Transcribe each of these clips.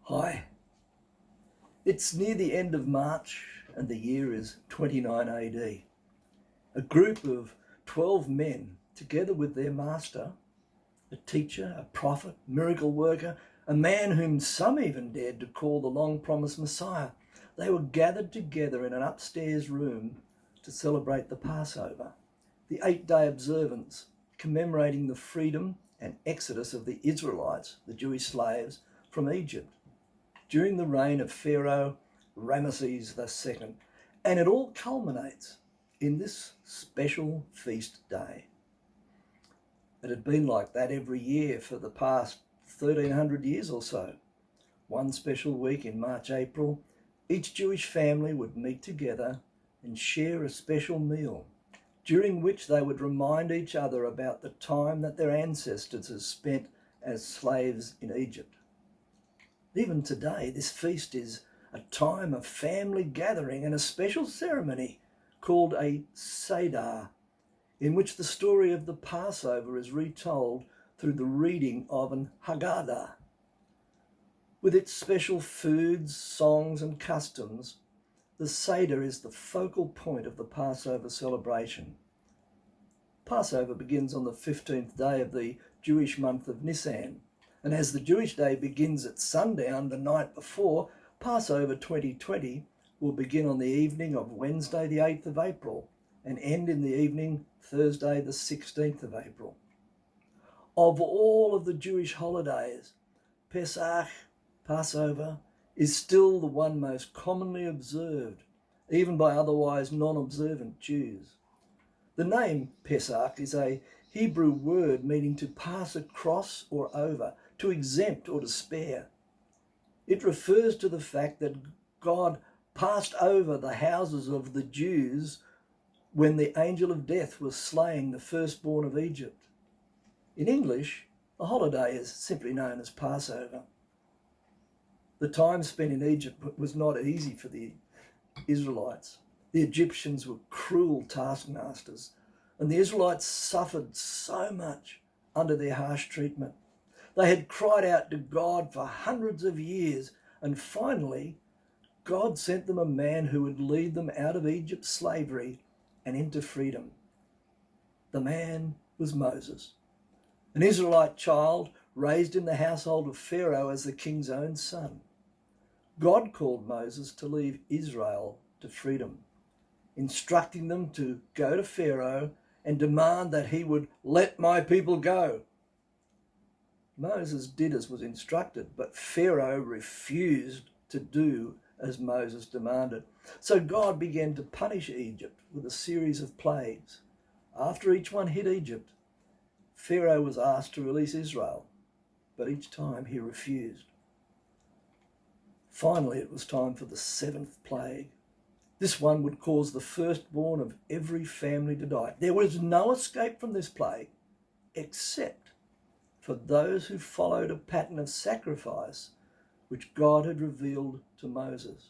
Hi. It's near the end of March and the year is 29 AD. A group of 12 men, together with their master, a teacher, a prophet, miracle worker, a man whom some even dared to call the long-promised Messiah, they were gathered together in an upstairs room to celebrate the Passover, the 8-day observance commemorating the freedom and exodus of the Israelites, the Jewish slaves, from Egypt, during the reign of Pharaoh Ramesses II. And it all culminates in this special feast day. It had been like that every year for the past 1300 years or so. One special week in March, April, each Jewish family would meet together and share a special meal, during which they would remind each other about the time that their ancestors had spent as slaves in Egypt. Even today, this feast is a time of family gathering and a special ceremony called a Seder, in which the story of the Passover is retold through the reading of an Haggadah. With its special foods, songs and customs, the Seder is the focal point of the Passover celebration. Passover begins on the 15th day of the Jewish month of Nisan, and as the Jewish day begins at sundown the night before, Passover 2020 will begin on the evening of Wednesday the 8th of April and end in the evening Thursday the 16th of April. Of all of the Jewish holidays, Pesach, Passover, is still the one most commonly observed, even by otherwise non-observant Jews. The name Pesach is a Hebrew word meaning to pass across or over, to exempt or to spare. It refers to the fact that God passed over the houses of the Jews when the angel of death was slaying the firstborn of Egypt. In English, the holiday is simply known as Passover. The time spent in Egypt was not easy for the Israelites. The Egyptians were cruel taskmasters, and the Israelites suffered so much under their harsh treatment. They had cried out to God for hundreds of years, and finally, God sent them a man who would lead them out of Egypt's slavery and into freedom. The man was Moses, an Israelite child raised in the household of Pharaoh as the king's own son. God called Moses to lead Israel to freedom, instructing them to go to Pharaoh and demand that he would let my people go. Moses did as was instructed, but Pharaoh refused to do as Moses demanded. So God began to punish Egypt with a series of plagues. After each one hit Egypt, Pharaoh was asked to release Israel, but each time he refused. Finally, it was time for the 7th plague. This one would cause the firstborn of every family to die. There was no escape from this plague, except for those who followed a pattern of sacrifice which God had revealed to Moses.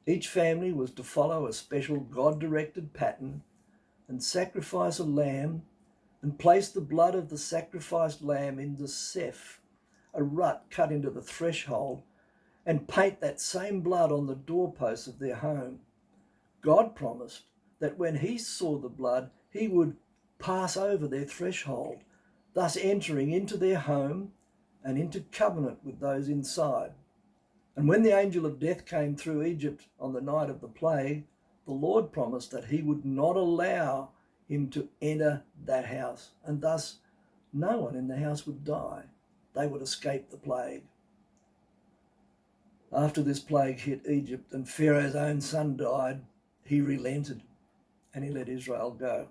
Each family was to follow a special God-directed pattern and sacrifice a lamb and place the blood of the sacrificed lamb in the seph, a rut cut into the threshold, and paint that same blood on the doorposts of their home. God promised that when he saw the blood, he would pass over their threshold, thus entering into their home and into covenant with those inside. And when the angel of death came through Egypt on the night of the plague, the Lord promised that he would not allow him to enter that house, and thus no one in the house would die. They would escape the plague. After this plague hit Egypt and Pharaoh's own son died, he relented and he let Israel go.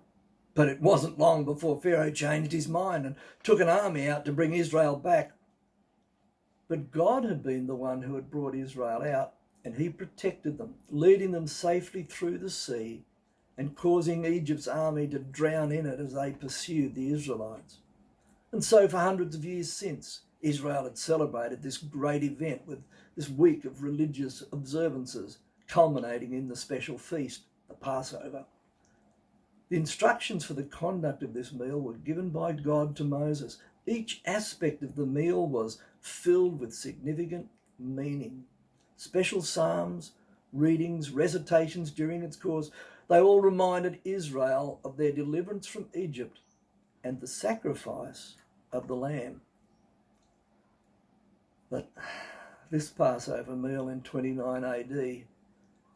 But it wasn't long before Pharaoh changed his mind and took an army out to bring Israel back. But God had been the one who had brought Israel out, and he protected them, leading them safely through the sea and causing Egypt's army to drown in it as they pursued the Israelites. And so for hundreds of years since, Israel had celebrated this great event with this week of religious observances, culminating in the special feast, the Passover. The instructions for the conduct of this meal were given by God to Moses. Each aspect of the meal was filled with significant meaning. Special psalms, readings, recitations during its course, they all reminded Israel of their deliverance from Egypt and the sacrifice of the lamb. But this Passover meal in 29 AD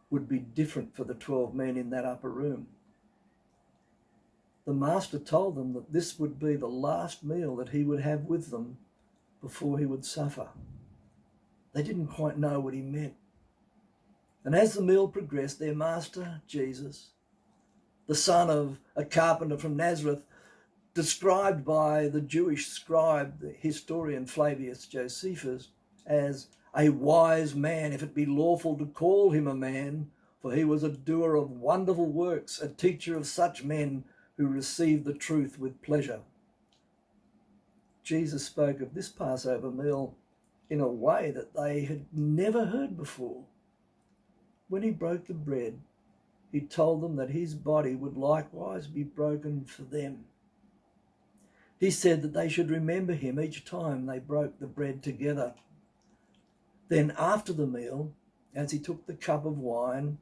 would be different for the 12 men in that upper room. The master told them that this would be the last meal that he would have with them before he would suffer. They didn't quite know what he meant. And as the meal progressed, their master, Jesus, the son of a carpenter from Nazareth, described by the Jewish scribe, the historian Flavius Josephus, as a wise man, if it be lawful to call him a man, for he was a doer of wonderful works, a teacher of such men who receive the truth with pleasure. Jesus spoke of this Passover meal in a way that they had never heard before. When he broke the bread, he told them that his body would likewise be broken for them. He said that they should remember him each time they broke the bread together. Then after the meal, as he took the cup of wine,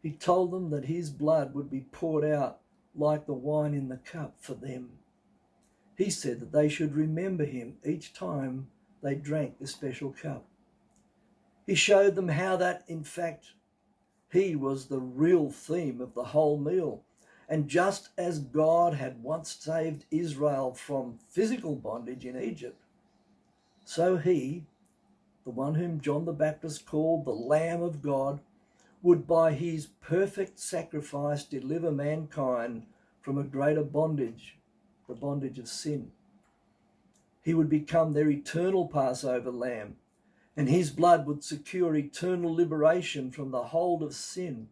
he told them that his blood would be poured out like the wine in the cup for them. He said that they should remember him each time they drank the special cup. He showed them how that, in fact, he was the real theme of the whole meal. And just as God had once saved Israel from physical bondage in Egypt, so he, the one whom John the Baptist called the Lamb of God, would by his perfect sacrifice deliver mankind from a greater bondage, the bondage of sin. He would become their eternal Passover lamb, and his blood would secure eternal liberation from the hold of sin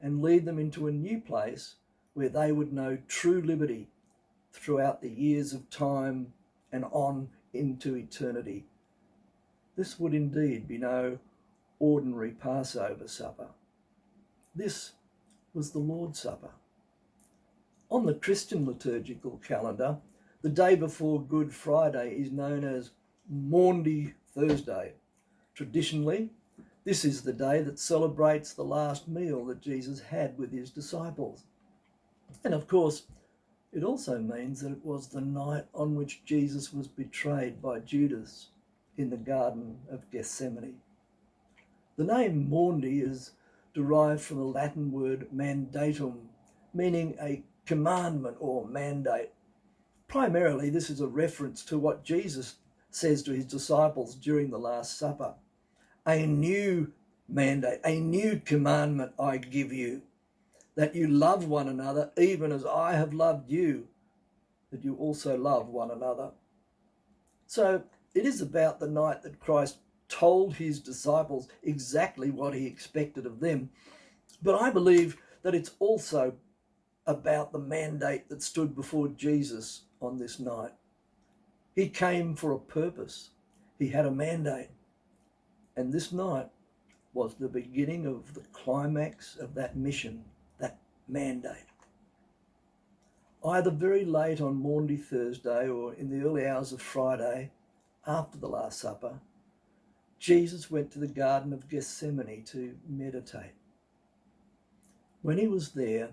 and lead them into a new place where they would know true liberty throughout the years of time and on into eternity. This would indeed be no ordinary Passover supper. This was the Lord's Supper. On the Christian liturgical calendar, the day before Good Friday is known as Maundy Thursday. Traditionally, this is the day that celebrates the last meal that Jesus had with his disciples. And of course, it also means that it was the night on which Jesus was betrayed by Judas in the Garden of Gethsemane. The name Maundy is derived from the Latin word mandatum, meaning a commandment or mandate. Primarily, this is a reference to what Jesus says to his disciples during the Last Supper. A new mandate, a new commandment I give you, that you love one another even as I have loved you, that you also love one another. So it is about the night that Christ told his disciples exactly what he expected of them. But I believe that it's also about the mandate that stood before Jesus on this night. He came for a purpose. He had a mandate. And this night was the beginning of the climax of that mission, that mandate. Either very late on Maundy Thursday or in the early hours of Friday, after the Last Supper, Jesus went to the Garden of Gethsemane to meditate. When he was there,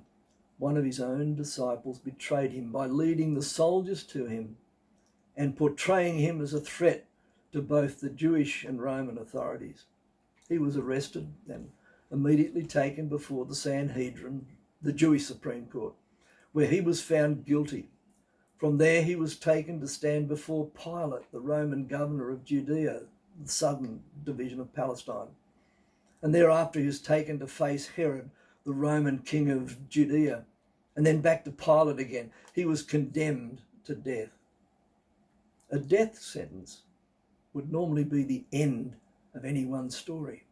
one of his own disciples betrayed him by leading the soldiers to him and portraying him as a threat to both the Jewish and Roman authorities. He was arrested and immediately taken before the Sanhedrin, the Jewish Supreme Court, where he was found guilty. From there he was taken to stand before Pilate, the Roman governor of Judea, the southern division of Palestine. And thereafter he was taken to face Herod, the Roman king of Judea, and then back to Pilate again. He was condemned to death. A death sentence would normally be the end of anyone's story.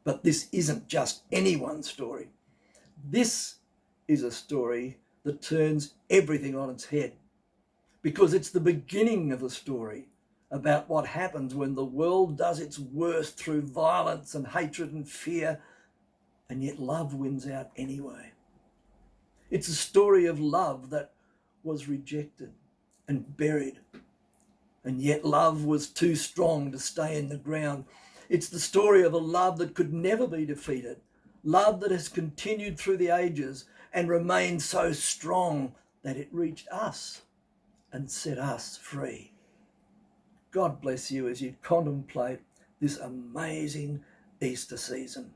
But this isn't just anyone's story. This is a story that turns everything on its head, because it's the beginning of a story about what happens when the world does its worst through violence and hatred and fear, and yet love wins out anyway. It's a story of love that was rejected and buried, and yet love was too strong to stay in the ground. It's the story of a love that could never be defeated, love that has continued through the ages and remained so strong that it reached us and set us free. God bless you as you contemplate this amazing Easter season.